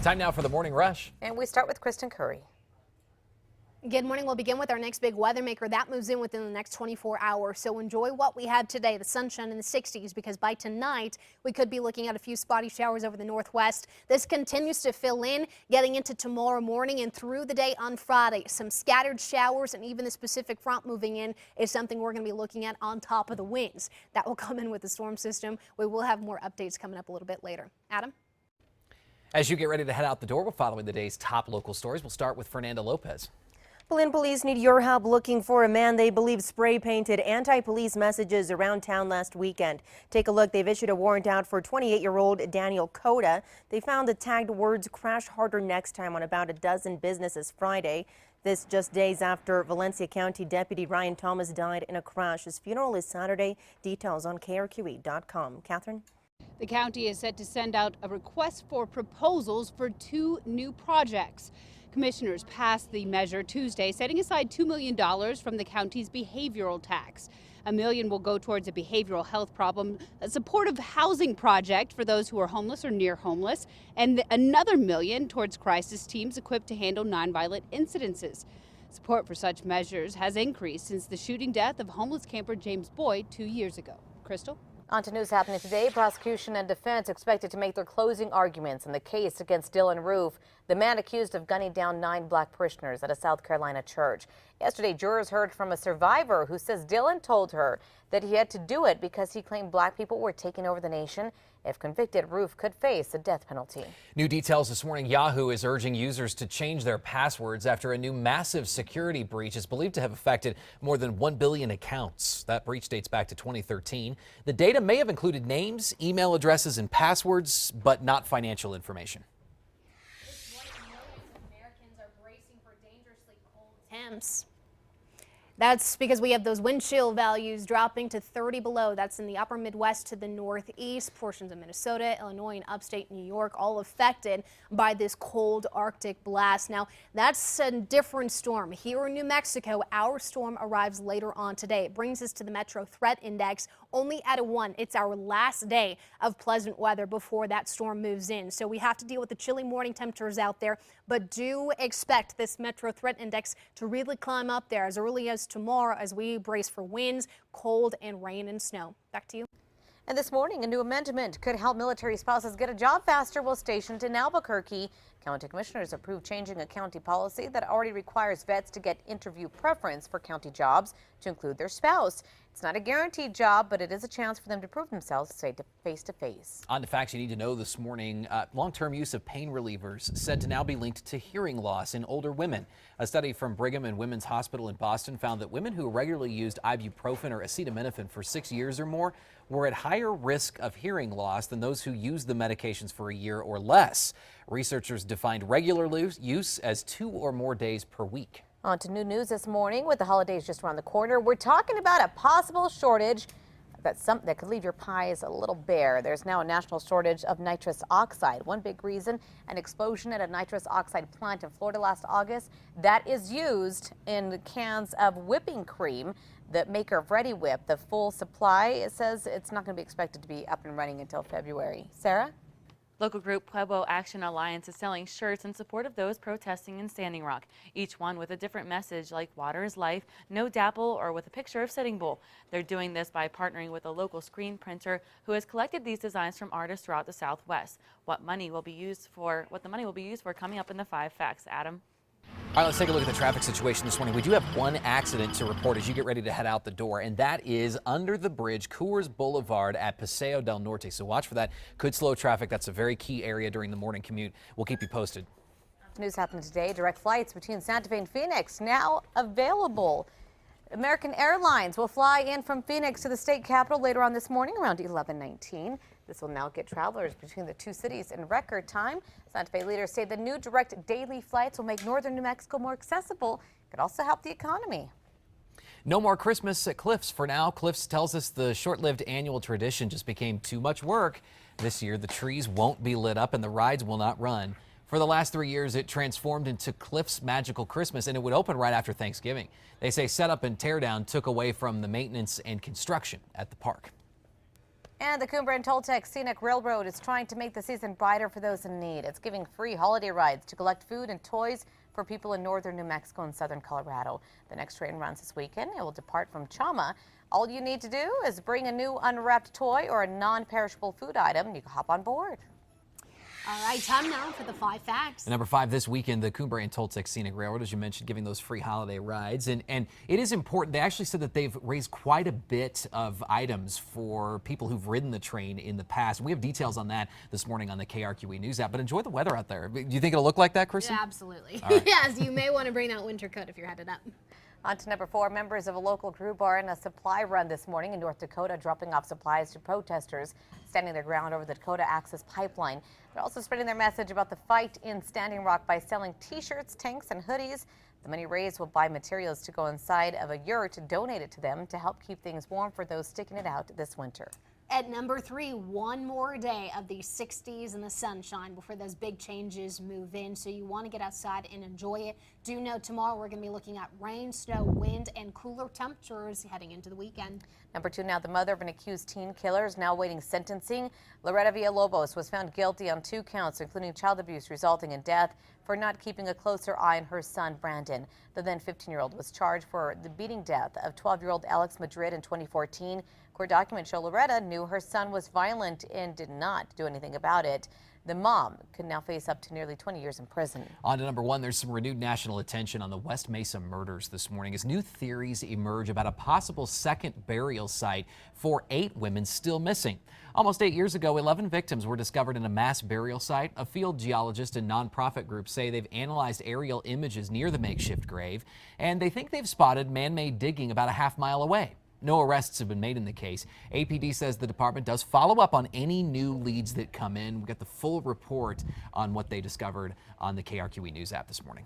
Time now for the Morning Rush. And we start with Kristen Curry. Good morning. We'll begin with our next big weather maker that moves in within the next 24 hours. So enjoy what we have today, the sunshine in the 60s, because by tonight we could be looking at a few spotty showers over the northwest. This continues to fill in getting into tomorrow morning and through the day on Friday. Some scattered showers and even the specific front moving in is something we're going to be looking at on top of the winds. That will come in with the storm system. We will have more updates coming up a little bit later. Adam? As you get ready to head out the door, we're following the day's top local stories. We'll start with Fernanda Lopez. Berlin police need your help looking for a man they believe spray-painted anti-police messages around town last weekend. Take a look. They've issued a warrant out for 28-year-old Daniel Coda. They found the tagged words "crash harder next time" on about a dozen businesses Friday. This just days after Valencia County Deputy Ryan Thomas died in a crash. His funeral is Saturday. Details on KRQE.com. Catherine? The county is set to send out a request for proposals for 2 new projects. Commissioners passed the measure Tuesday, setting aside $2 million from the county's behavioral tax. $1 million will go towards a behavioral health problem, a supportive housing project for those who are homeless or near homeless, and another $1 million towards crisis teams equipped to handle nonviolent incidences. Support for such measures has increased since the shooting death of homeless camper James Boyd 2 years ago. Crystal? On to news happening today. Prosecution and defense expected to make their closing arguments in the case against Dylan Roof, the man accused of gunning down 9 black parishioners at a South Carolina church. Yesterday, jurors heard from a survivor who says Dylan told her that he had to do it because he claimed black people were taking over the nation. If convicted, Roof could face a death penalty. New details this morning. Yahoo is urging users to change their passwords after a new massive security breach is believed to have affected more than 1 billion accounts. That breach dates back to 2013. The data may have included names, email addresses, and passwords, but not financial information. Millions of Americans are bracing for dangerously cold temps. That's because we have those wind chill values dropping to 30 below. That's in the upper Midwest to the northeast, portions of Minnesota, Illinois, and upstate New York, all affected by this cold Arctic blast. Now, that's a different storm. Here in New Mexico, our storm arrives later on today. It brings us to the Metro Threat Index only at a 1. It's our last day of pleasant weather before that storm moves in. So we have to deal with the chilly morning temperatures out there, but do expect this Metro Threat Index to really climb up there as early as tomorrow as we brace for winds, cold, and rain and snow. Back to you. And this morning, a new amendment could help military spouses get a job faster while stationed in Albuquerque. County commissioners approved changing a county policy that already requires vets to get interview preference for county jobs to include their spouse. It's not a guaranteed job, but it is a chance for them to prove themselves face to face. On to facts you need to know this morning. Long-term use of pain relievers said to now be linked to hearing loss in older women. A study from Brigham and Women's Hospital in Boston found that women who regularly used ibuprofen or acetaminophen for 6 years or more were at higher risk of hearing loss than those who used the medications for a year or less. Researchers defined regular use as 2 or more days per week. On to new news this morning. With the holidays just around the corner, we're talking about a possible shortage that could leave your pies a little bare. There's now a national shortage of nitrous oxide. One big reason, an explosion at a nitrous oxide plant in Florida last August that is used in cans of whipping cream. The maker of Ready Whip, the full supply, says it's not going to be expected to be up and running until February. Sarah? Local group Pueblo Action Alliance is selling shirts in support of those protesting in Standing Rock, each one with a different message like water is life, no dapple, or with a picture of Sitting Bull. They're doing this by partnering with a local screen printer who has collected these designs from artists throughout the Southwest. What the money will be used for coming up in the 5 Facts. Adam? All right, let's take a look at the traffic situation this morning. We do have one accident to report as you get ready to head out the door, and that is under the bridge, Coors Boulevard at Paseo del Norte. So watch for that. Could slow traffic. That's a very key area during the morning commute. We'll keep you posted. News happened today. Direct flights between Santa Fe and Phoenix now available. American Airlines will fly in from Phoenix to the state capital later on this morning around 11:19. This will now get travelers between the two cities in record time. Santa Fe leaders say the new direct daily flights will make northern New Mexico more accessible. It could also help the economy. No more Christmas at Cliffs for now. Cliffs tells us the short-lived annual tradition just became too much work. This year, the trees won't be lit up and the rides will not run. For the last 3 years, it transformed into Cliffs Magical Christmas, and it would open right after Thanksgiving. They say setup and teardown took away from the maintenance and construction at the park. And the Coombra and Toltec Scenic Railroad is trying to make the season brighter for those in need. It's giving free holiday rides to collect food and toys for people in northern New Mexico and southern Colorado. The next train runs this weekend. It will depart from Chama. All you need to do is bring a new unwrapped toy or a non-perishable food item. You can hop on board. All right, time now for the 5 facts. And number 5 this weekend, the Coombra and Toltec Scenic Railroad, as you mentioned, giving those free holiday rides. And it is important. They actually said that they've raised quite a bit of items for people who've ridden the train in the past. We have details on that this morning on the KRQE News app. But enjoy the weather out there. Do you think it'll look like that, Kristen? Yeah, absolutely. Right. Yes, you may want to bring that winter coat if you're headed up. On to number 4, members of a local group are in a supply run this morning in North Dakota, dropping off supplies to protesters standing their ground over the Dakota Access Pipeline. They're also spreading their message about the fight in Standing Rock by selling T-shirts, tanks, and hoodies. The money raised will buy materials to go inside of a yurt donated to them to help keep things warm for those sticking it out this winter. At number 3, one more day of the 60s and the sunshine before those big changes move in. So you want to get outside and enjoy it. Do note tomorrow we're going to be looking at rain, snow, wind, and cooler temperatures heading into the weekend. Number 2, now the mother of an accused teen killer is now awaiting sentencing. Loretta Villalobos was found guilty on 2 counts, including child abuse resulting in death, for not keeping a closer eye on her son, Brandon. The then 15-year-old was charged for the beating death of 12-year-old Alex Madrid in 2014. Court documents show Loretta knew her son was violent and did not do anything about it. The mom could now face up to nearly 20 years in prison. On to number 1, there's some renewed national attention on the West Mesa murders this morning as new theories emerge about a possible second burial site for 8 women still missing. Almost 8 years ago, 11 victims were discovered in a mass burial site. A field geologist and nonprofit group say they've analyzed aerial images near the makeshift grave, and they think they've spotted man-made digging about a half-mile away. No arrests have been made in the case. APD says the department does follow up on any new leads that come in. We got the full report on what they discovered on the KRQE News app this morning.